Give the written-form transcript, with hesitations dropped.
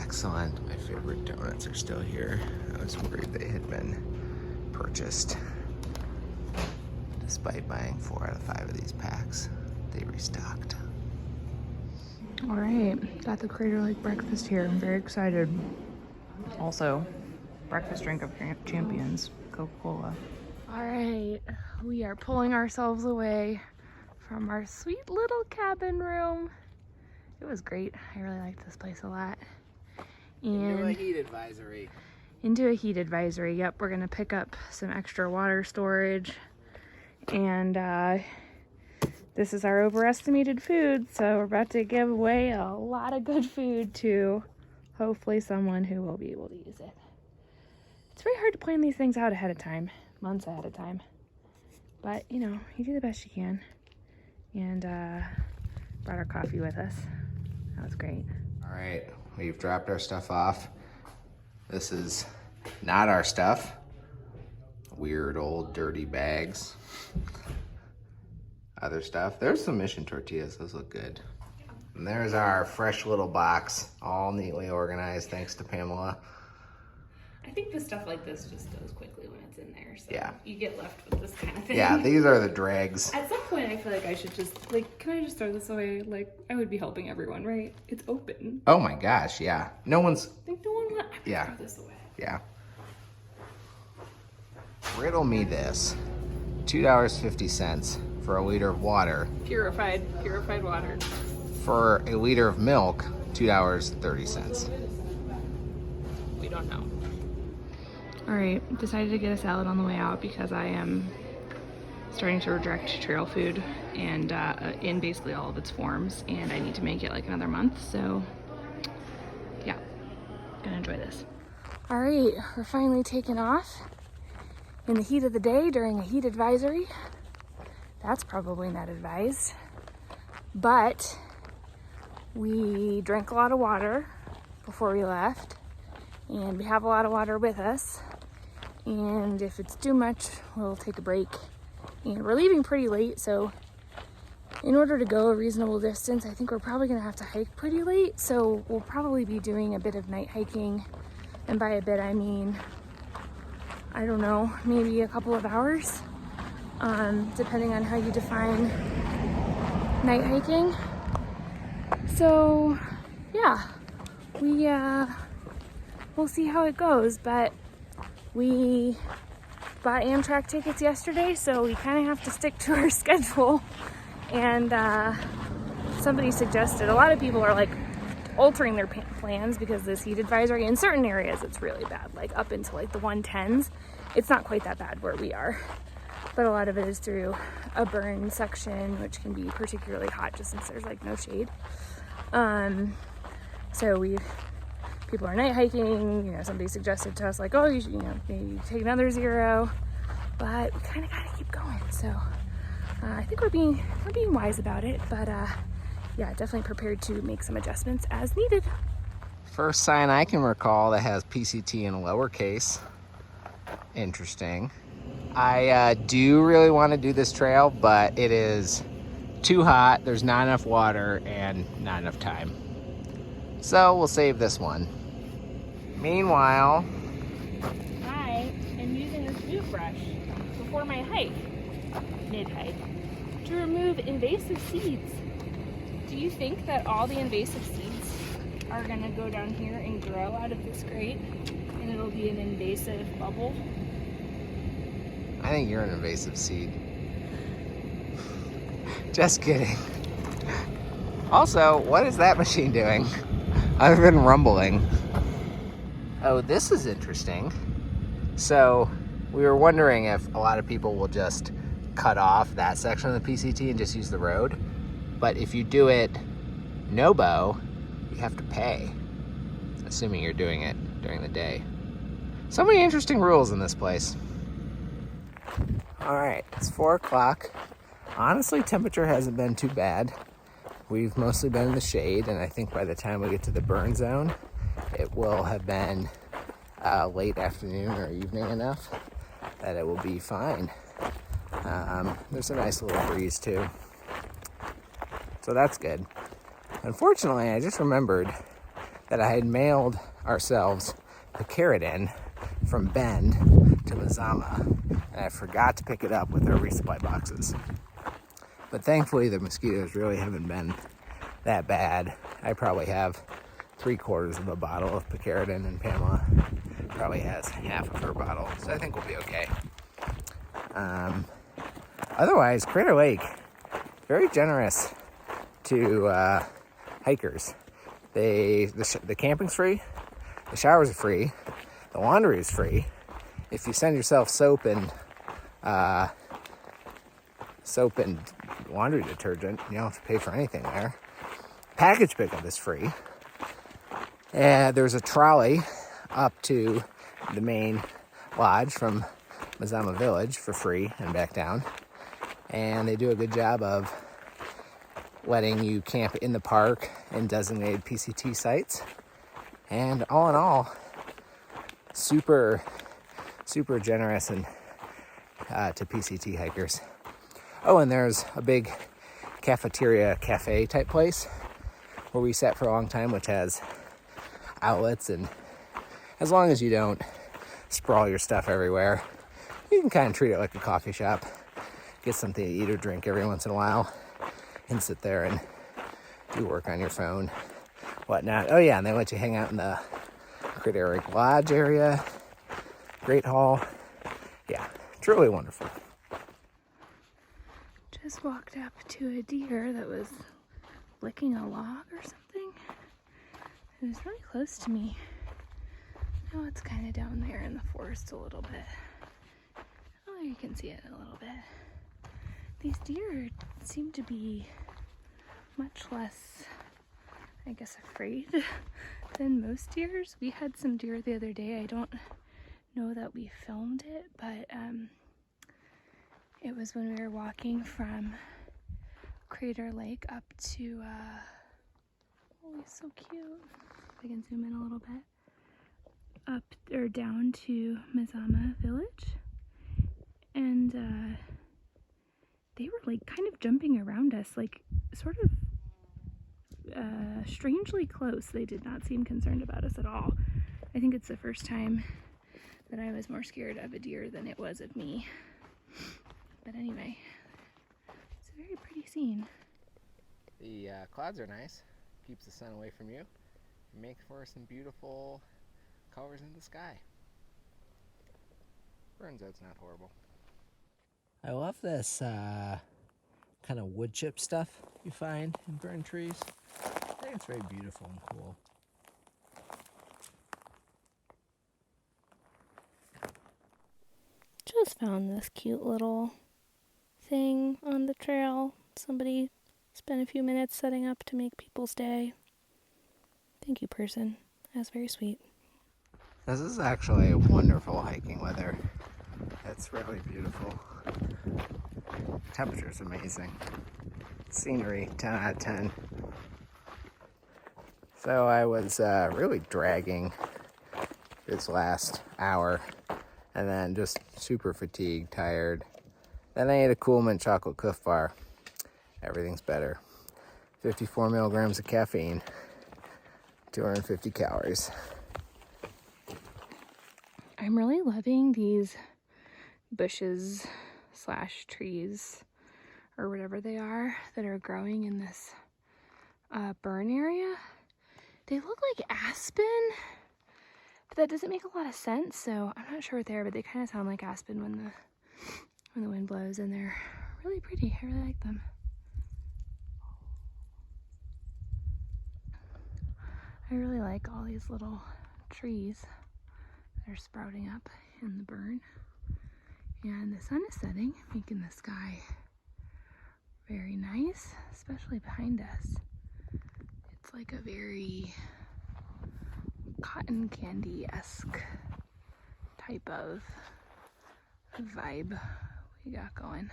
Excellent. My favorite donuts are still here. I was worried they had been purchased. Despite buying 4 out of 5 of these packs, they restocked. All right, got the Crater Lake breakfast here. I'm very excited. Also, breakfast drink of champions, Coca-Cola. All right, we are pulling ourselves away from our sweet little cabin room. It was great. I really liked this place a lot. And Into a heat advisory. Into a heat advisory. Yep, we're gonna pick up some extra water storage. And this is our overestimated food, so we're about to give away a lot of good food to hopefully someone who will be able to use it. It's very hard to plan these things out ahead of time, months ahead of time. But, you know, you do the best you can. And brought our coffee with us. That was great. All right, we've dropped our stuff off. This is not our stuff. Weird old dirty bags. Other stuff. There's some mission tortillas. Those look good. And there's our fresh little box, all neatly organized thanks to Pamela. I think the stuff like this just goes quickly when it's in there, so yeah. You get left with this kind of thing. Yeah, these are the dregs. At some point, I feel like I should just, like, can I just throw this away? Like, I would be helping everyone, right? It's open. Oh my gosh, yeah. No one's... I think no one would yeah. throw this away. Yeah. Riddle me this. $2.50 for a liter of water. Purified water. For a liter of milk, $2.30. We don't know. All right, decided to get a salad on the way out because I am starting to reject trail food and in basically all of its forms, and I need to make it like another month, so yeah, gonna enjoy this. All right, we're finally taking off in the heat of the day during a heat advisory. That's probably not advised, but we drank a lot of water before we left, and we have a lot of water with us, and if it's too much, we'll take a break. And we're leaving pretty late, so in order to go a reasonable distance, I think we're probably gonna have to hike pretty late, so we'll probably be doing a bit of night hiking, and by a bit I mean, I don't know, maybe a couple of hours, depending on how you define night hiking. So yeah, we'll see how it goes, but we bought Amtrak tickets yesterday, so we kind of have to stick to our schedule. And somebody suggested, a lot of people are like altering their plans because this heat advisory, in certain areas it's really bad, like up into like the 110s. It's not quite that bad where we are, but a lot of it is through a burn section, which can be particularly hot just since there's like no shade. So people are night hiking, you know, somebody suggested to us like, oh, you should, you know, maybe take another 0, but we kind of got to keep going. So I think we're being wise about it, but yeah, definitely prepared to make some adjustments as needed. First sign I can recall that has PCT in lowercase. Interesting. I do really want to do this trail, but it is too hot, there's not enough water, and not enough time. So we'll save this one. Meanwhile, I am using this toothbrush before my hike, mid-hike, to remove invasive seeds. Do you think that all the invasive seeds are gonna go down here and grow out of this grate, and it'll be an invasive bubble? I think you're an invasive seed. Just kidding. Also, what is that machine doing? I've been rumbling. Oh, this is interesting. So we were wondering if a lot of people will just cut off that section of the PCT and just use the road. But if you do it no-bow, you have to pay, assuming you're doing it during the day. So many interesting rules in this place. All right, it's 4 o'clock. Honestly, temperature hasn't been too bad. We've mostly been in the shade, and I think by the time we get to the burn zone, it will have been late afternoon or evening enough that it will be fine. There's a nice little breeze too, so that's good. Unfortunately, I just remembered that I had mailed ourselves the carrot in from Bend to Mazama, and I forgot to pick it up with our resupply boxes. But thankfully the mosquitoes really haven't been that bad. I probably have 3/4 of a bottle of picaridin, and Pamela probably has half of her bottle, so I think we'll be okay. Otherwise, Crater Lake, very generous to hikers. The camping's free, the showers are free, the laundry is free. If you send yourself soap and laundry detergent, you don't have to pay for anything there. Package pickup is free. And there's a trolley up to the main lodge from Mazama Village for free and back down. And they do a good job of letting you camp in the park in designated PCT sites. And all in all, super generous and to PCT hikers. Oh, and there's a big cafeteria cafe type place where we sat for a long time, which has outlets, and as long as you don't sprawl your stuff everywhere, you can kind of treat it like a coffee shop. Get something to eat or drink every once in a while and sit there and do work on your phone, whatnot. Oh yeah, and they let you hang out in the Crater Lake Lodge area, Great Hall. Yeah, truly wonderful. Just walked up to a deer that was licking a log or something. It was really close to me. Now it's kind of down there in the forest a little bit. Oh, you can see it a little bit. These deer seem to be much less, I guess, afraid than most deers. We had some deer the other day. I don't know that we filmed it, but it was when we were walking from Crater Lake up to, oh, he's so cute. If I can zoom in a little bit. Up or down to Mazama Village. And they were like kind of jumping around us, like sort of strangely close. They did not seem concerned about us at all. I think it's the first time that I was more scared of a deer than it was of me. But anyway, it's a very pretty scene. The clouds are nice. Keeps the sun away from you. Make for some beautiful colors in the sky. Turns out it's not horrible. I love this kind of wood chip stuff you find in burn trees. I think it's very beautiful and cool. Just found this cute little thing on the trail. Somebody spent a few minutes setting up to make people's day. Thank you, person. That's very sweet. This is actually wonderful hiking weather. It's really beautiful. Temperature's amazing. Scenery, 10 out of 10. So I was really dragging this last hour, and then just super fatigued, tired. Then I ate a Cool Mint chocolate Cliff Bar. Everything's better. 54 milligrams of caffeine, 250 calories. I'm really loving these bushes / trees or whatever they are that are growing in this burn area. They look like aspen, but that doesn't make a lot of sense, so I'm not sure what they are, but they kind of sound like aspen when the wind blows, and they're really pretty. I really like them. I really like all these little trees that are sprouting up in the burn. And the sun is setting, making the sky very nice, especially behind us. It's like a very cotton candy-esque type of vibe we got going.